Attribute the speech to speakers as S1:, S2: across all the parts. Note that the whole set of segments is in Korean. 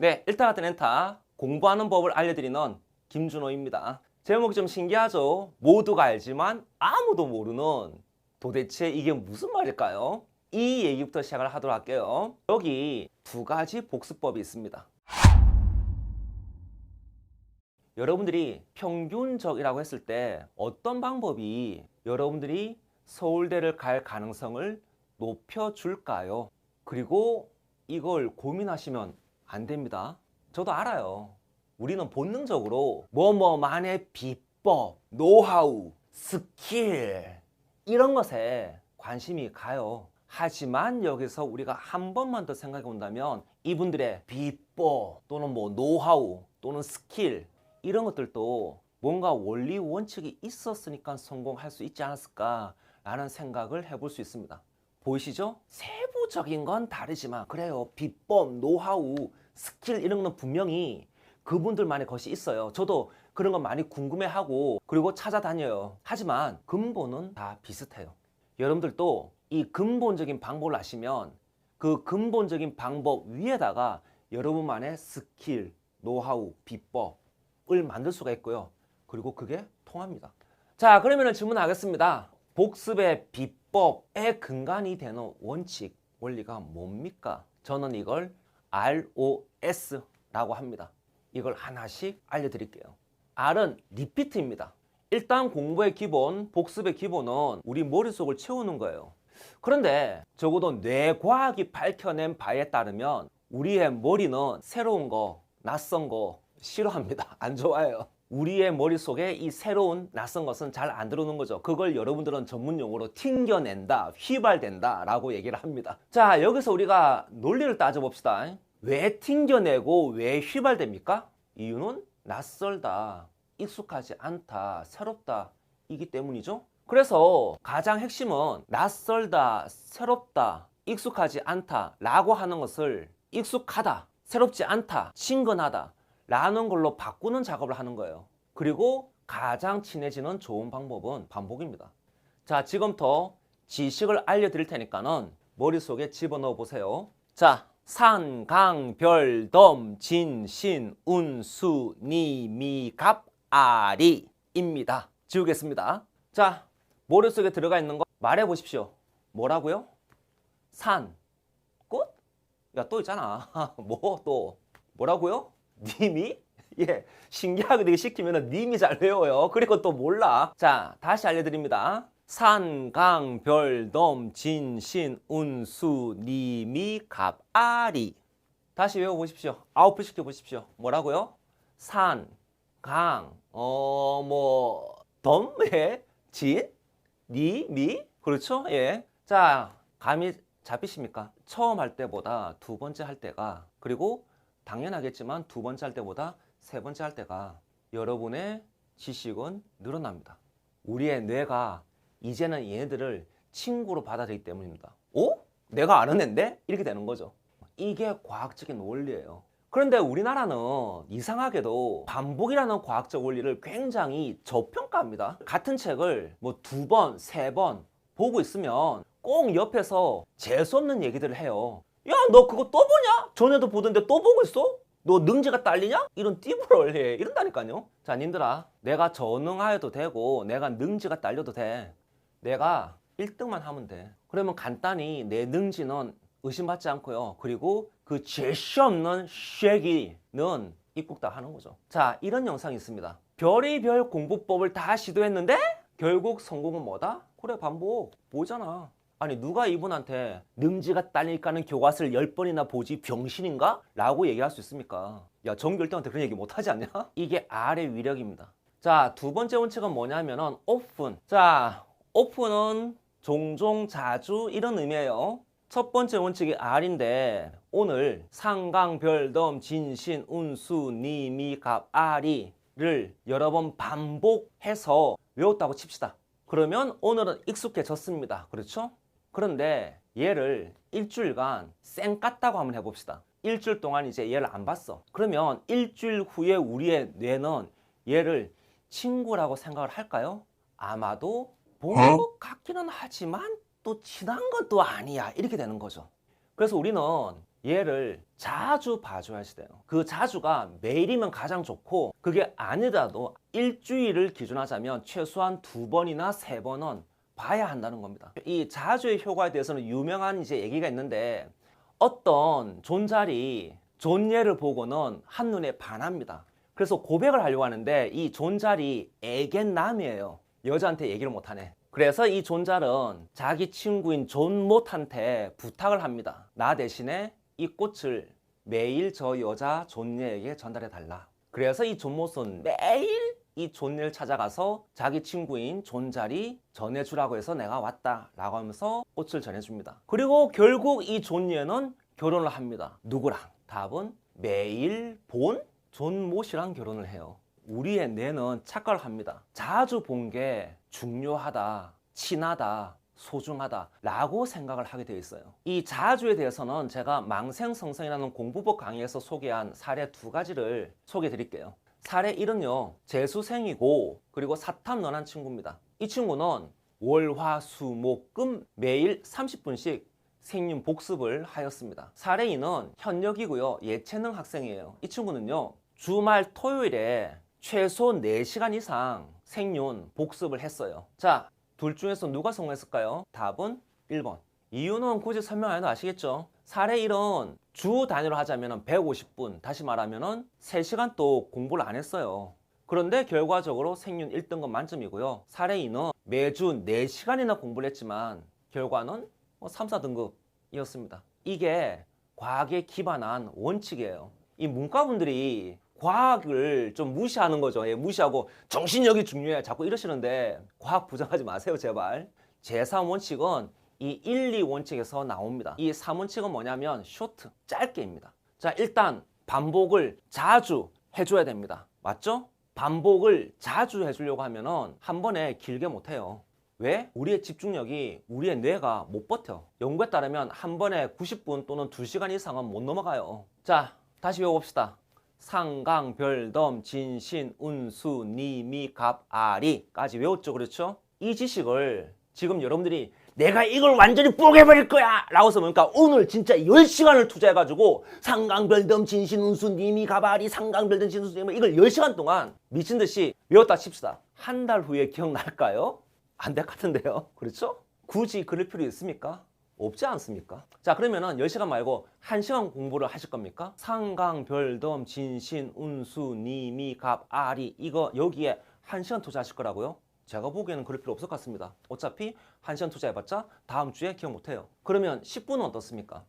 S1: 네, 일타 같은 엔타 공부하는 법을 알려드리는 김준호입니다. 제목 좀 신기하죠? 모두가 알지만 아무도 모르는 도대체 이게 무슨 말일까요? 이 얘기부터 시작을 하도록 할게요. 여기 두 가지 복습법이 있습니다. 여러분들이 평균적이라고 했을 때 어떤 방법이 여러분들이 서울대를 갈 가능성을 높여줄까요? 그리고 이걸 고민하시면 안 됩니다. 저도 알아요. 우리는 본능적으로 뭐뭐만의 비법, 노하우, 스킬 이런 것에 관심이 가요. 하지만 여기서 우리가 한 번만 더 생각해 본다면 이분들의 비법 또는 뭐 노하우 또는 스킬 이런 것들도 뭔가 원리 원칙이 있었으니까 성공할 수 있지 않았을까라는 생각을 해볼 수 있습니다. 보이시죠? 세부적인 건 다르지만 그래요. 비법, 노하우, 스킬 이런 건 분명히 그분들만의 것이 있어요. 저도 그런 건 많이 궁금해하고 그리고 찾아다녀요. 하지만 근본은 다 비슷해요. 여러분들도 이 근본적인 방법을 아시면 그 근본적인 방법 위에다가 여러분만의 스킬, 노하우, 비법을 만들 수가 있고요. 그리고 그게 통합니다. 자, 그러면 질문하겠습니다. 복습의 비법의 근간이 되는 원칙, 원리가 뭡니까? 저는 이걸 ROS라고 합니다. 이걸 하나씩 알려드릴게요. R은 리피트입니다. 일단 공부의 기본, 복습의 기본은 우리 머릿속을 채우는 거예요. 그런데 적어도 뇌과학이 밝혀낸 바에 따르면 우리의 머리는 새로운 거, 낯선 거 싫어합니다. 안 좋아해요. 우리의 머릿속에 이 새로운 낯선 것은 잘 안 들어오는 거죠. 그걸 여러분들은 전문 용어로 튕겨낸다, 휘발된다 라고 얘기를 합니다. 자, 여기서 우리가 논리를 따져봅시다. 왜 튕겨내고 왜 휘발됩니까? 이유는 낯설다, 익숙하지 않다, 새롭다 이기 때문이죠. 그래서 가장 핵심은 낯설다, 새롭다, 익숙하지 않다 라고 하는 것을 익숙하다, 새롭지 않다, 친근하다 라는 걸로 바꾸는 작업을 하는 거예요. 그리고 가장 친해지는 좋은 방법은 반복입니다. 자, 지금부터 지식을 알려드릴 테니까는 머릿속에 집어넣어 보세요. 자, 산, 강, 별, 덤, 진, 신, 운, 수, 니, 미, 갑, 아리입니다. 지우겠습니다. 자, 머릿속에 들어가 있는 거 말해 보십시오. 뭐라고요? 산, 꽃? 야, 또 있잖아. 뭐 또? 뭐라고요? 님이? 예, 신기하게 되게 시키면 님이 잘 외워요. 그리고 또 몰라. 자, 다시 알려드립니다. 산, 강, 별, 덤, 진, 신, 운, 수, 니, 미, 갑, 아리. 다시 외워보십시오. 아웃풋 시켜보십시오. 뭐라고요? 산, 강, 덤, 예, 진, 니, 미. 그렇죠? 예. 자, 감이 잡히십니까? 처음 할 때보다 두 번째 할 때가, 그리고 당연하겠지만 두 번째 할 때보다 세 번째 할 때가 여러분의 지식은 늘어납니다. 우리의 뇌가 이제는 얘네들을 친구로 받아들이기 때문입니다. 어? 내가 아는 앤데? 이렇게 되는 거죠. 이게 과학적인 원리예요. 그런데 우리나라는 이상하게도 반복이라는 과학적 원리를 굉장히 저평가합니다. 같은 책을 뭐 두 번, 세 번 보고 있으면 꼭 옆에서 재수없는 얘기들을 해요. 야, 너 그거 또 보냐? 전에도 보던데 또 보고 있어? 너 능지가 딸리냐? 이런 띠부를 해. 이런다니까요. 자, 님들아, 내가 전능하여도 되고 내가 능지가 딸려도 돼. 내가 1등만 하면 돼. 그러면 간단히 내 능지는 의심받지 않고요. 그리고 그 재수 없는 쉐기는 입국 다 하는 거죠. 자, 이런 영상이 있습니다. 별의별 공부법을 다 시도했는데 결국 성공은 뭐다? 그래, 반복. 뭐잖아. 아니, 누가 이분한테 능지가 딸릴까는 교과서를 10번이나 보지 병신인가? 라고 얘기할 수 있습니까? 야, 전교 1등한테 그런 얘기 못하지 않냐? 이게 R의 위력입니다. 자, 두 번째 원칙은 뭐냐면은 오픈. 자, 오픈은 종종, 자주 이런 의미예요. 첫 번째 원칙이 R인데 오늘 상, 강, 별, 덤, 진, 신, 운, 수, 니, 미, 갑, 아리를 여러 번 반복해서 외웠다고 칩시다. 그러면 오늘은 익숙해졌습니다. 그렇죠? 그런데 얘를 일주일간 쌩 깠다고 한번 해봅시다. 일주일 동안 이제 얘를 안 봤어. 그러면 일주일 후에 우리의 뇌는 얘를 친구라고 생각을 할까요? 아마도 본 것 같기는 하지만 또 친한 건 또 아니야. 이렇게 되는 거죠. 그래서 우리는 얘를 자주 봐줘야지 돼요. 그 자주가 매일이면 가장 좋고, 그게 아니더라도 일주일을 기준하자면 최소한 2번이나 3번은 봐야 한다는 겁니다. 이 자주의 효과에 대해서는 유명한 이제 얘기가 있는데, 어떤 존잘이 존예를 보고는 한눈에 반합니다. 그래서 고백을 하려고 하는데 이 존잘이 애견남이에요. 여자한테 얘기를 못하네. 그래서 이 존잘은 자기 친구인 존못한테 부탁을 합니다. 나 대신에 이 꽃을 매일 저 여자 존예에게 전달해 달라. 그래서 이 존못은 매일 이 존예를 찾아가서 자기 친구인 존잘이 전해주라고 해서 내가 왔다 라고 하면서 꽃을 전해줍니다. 그리고 결국 이 존예는 결혼을 합니다. 누구랑? 답은 매일 본 존못이랑 결혼을 해요. 우리의 뇌는 착각을 합니다. 자주 본 게 중요하다, 친하다, 소중하다 라고 생각을 하게 되어 있어요. 이 자주에 대해서는 제가 망생성성이라는 공부법 강의에서 소개한 사례 2가지를 소개해 드릴게요. 사례 1은요, 재수생이고 그리고 사탐런한 친구입니다. 이 친구는 월, 화, 수, 목, 금 매일 30분씩 생윤 복습을 하였습니다. 사례 2는 현역이고요, 예체능 학생이에요. 이 친구는요, 주말 토요일에 최소 4시간 이상 생윤 복습을 했어요. 자, 둘 중에서 누가 성공했을까요? 답은 1번. 이유는 굳이 설명 안 해도 아시겠죠? 사례 1은 주 단위로 하자면 150분, 다시 말하면 3시간 또 공부를 안 했어요. 그런데 결과적으로 생윤 1등급 만점이고요. 사례 2는 매주 4시간이나 공부를 했지만 결과는 3, 4등급이었습니다. 이게 과학에 기반한 원칙이에요. 이 문과분들이 과학을 좀 무시하는 거죠. 예, 무시하고 정신력이 중요해 자꾸 이러시는데 과학 부정하지 마세요 제발. 제3원칙은 이 1, 2원칙에서 나옵니다. 이 3원칙은 뭐냐면 쇼트, 짧게입니다. 자, 일단 반복을 자주 해줘야 됩니다. 맞죠? 반복을 자주 해주려고 하면은 한 번에 길게 못해요. 왜? 우리의 집중력이, 우리의 뇌가 못 버텨. 연구에 따르면 한 번에 90분 또는 2시간 이상은 못 넘어가요. 자, 다시 외워봅시다. 상강, 별덤, 진신, 운수, 니미, 갑, 아리까지 외웠죠. 그렇죠? 이 지식을 지금 여러분들이 내가 이걸 완전히 뽀개버릴 거야 라고 해서 그러니까 오늘 진짜 10시간을 투자해가지고 상강, 별덤, 진신, 운수, 니미, 갑, 아리, 상강, 별덤, 진신, 운수, 니미 이걸 10시간 동안 미친듯이 외웠다 칩시다. 한 달 후에 기억날까요? 안 될 것 같은데요. 그렇죠? 굳이 그럴 필요 있습니까? 없지 않습니까? 자, 그러면은 10시간 말고 1시간 공부를 하실 겁니까? 상강, 별덤, 진신, 운수, 니미, 갑, 아리 이거 여기에 1시간 투자하실 거라고요? 제가 보기에는 그럴 필요 없을 것 같습니다. 어차피 1시간 투자해봤자 다음 주에 기억 못해요. 그러면 10분은 어떻습니까?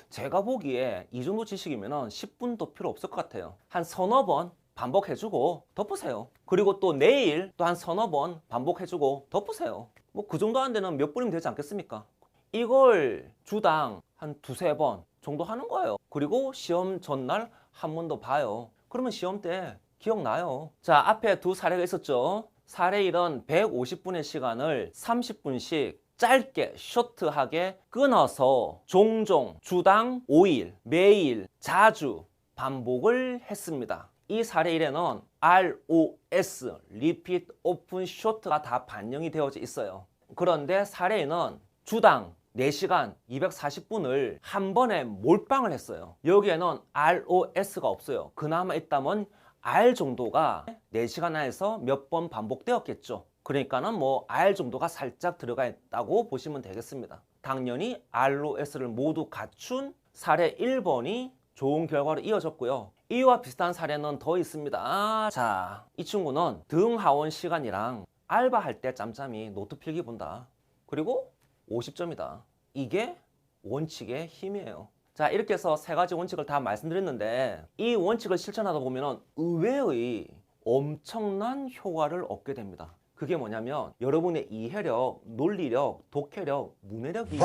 S1: 제가 보기에 이 정도 지식이면 10분도 필요 없을 것 같아요. 한 서너 번 반복해주고 덮으세요. 그리고 또 내일 또 한 서너 번 반복해주고 덮으세요. 뭐 그 정도 안 되면 몇 분이면 되지 않겠습니까? 이걸 주당 한 2-3번 정도 하는 거예요. 그리고 시험 전날 한 번 더 봐요. 그러면 시험 때 기억나요. 자, 앞에 2 사례가 있었죠. 사례 1은 150분의 시간을 30분씩 짧게 쇼트하게 끊어서 종종 주당 5일 매일 자주 반복을 했습니다. 이 사례 1에는 ROS Repeat Open Short가 다 반영이 되어져 있어요. 그런데 사례 2는 주당 4시간 240분을 한 번에 몰빵을 했어요. 여기에는 ROS가 없어요. 그나마 있다면 R 정도가 4시간 안에서 몇 번 반복되었겠죠. 그러니까는 뭐 R 정도가 살짝 들어가 있다고 보시면 되겠습니다. 당연히 ROS를 모두 갖춘 사례 1번이 좋은 결과로 이어졌고요. 이와 비슷한 사례는 더 있습니다. 자, 이 친구는 등하원 시간이랑 알바할 때 짬짬이 노트 필기 본다. 그리고 50점이다. 이게 원칙의 힘이에요. 자, 이렇게 해서 3가지 원칙을 다 말씀드렸는데 이 원칙을 실천하다 보면 의외의 엄청난 효과를 얻게 됩니다. 그게 뭐냐면 여러분의 이해력, 논리력, 독해력, 문해력이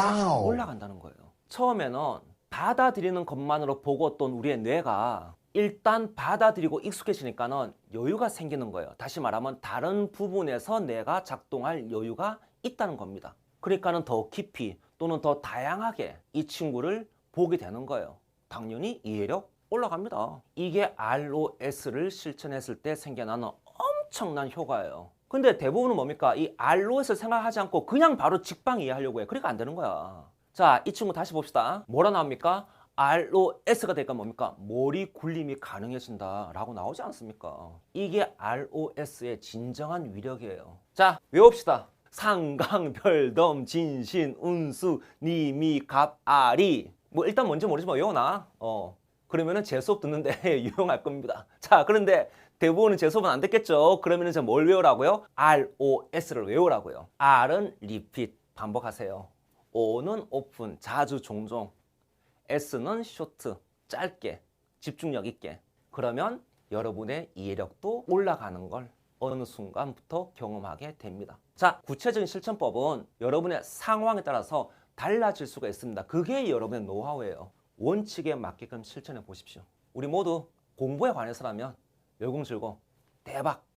S1: 올라간다는 거예요. 처음에는 받아들이는 것만으로 보고 또 우리의 뇌가 일단 받아들이고 익숙해지니까는 여유가 생기는 거예요. 다시 말하면 다른 부분에서 뇌가 작동할 여유가 있다는 겁니다. 그러니까는 더 깊이 또는 더 다양하게 이 친구를 보게 되는 거예요. 당연히 이해력 올라갑니다. 이게 ROS를 실천했을 때 생겨나는 엄청난 효과예요. 근데 대부분은 뭡니까? 이 ROS를 생각하지 않고 그냥 바로 직방 이해하려고 해. 그러니까 안 되는 거야. 자, 이 친구 다시 봅시다. 뭐라 나옵니까? ROS가 되니까 뭡니까? 머리 굴림이 가능해진다 라고 나오지 않습니까? 이게 ROS의 진정한 위력이에요. 자, 외웁시다. 상강, 별덤, 진신, 운수, 니미, 갑, 아리. 뭐 일단 뭔지 모르지만 외워놔. 그러면은 제 수업 듣는데 유용할 겁니다. 자, 그런데 대부분은 제 수업은 안 듣겠죠. 그러면은 제가 뭘 외우라고요? ROS를 외우라고요. R은 repeat, 반복하세요. O는 open, 자주, 종종. S는 short, 짧게, 집중력 있게. 그러면 여러분의 이해력도 올라가는 걸 어느 순간부터 경험하게 됩니다. 자, 구체적인 실천법은 여러분의 상황에 따라서 달라질 수가 있습니다. 그게 여러분의 노하우예요. 원칙에 맞게끔 실천해 보십시오. 우리 모두 공부에 관해서라면 열공실공 대박!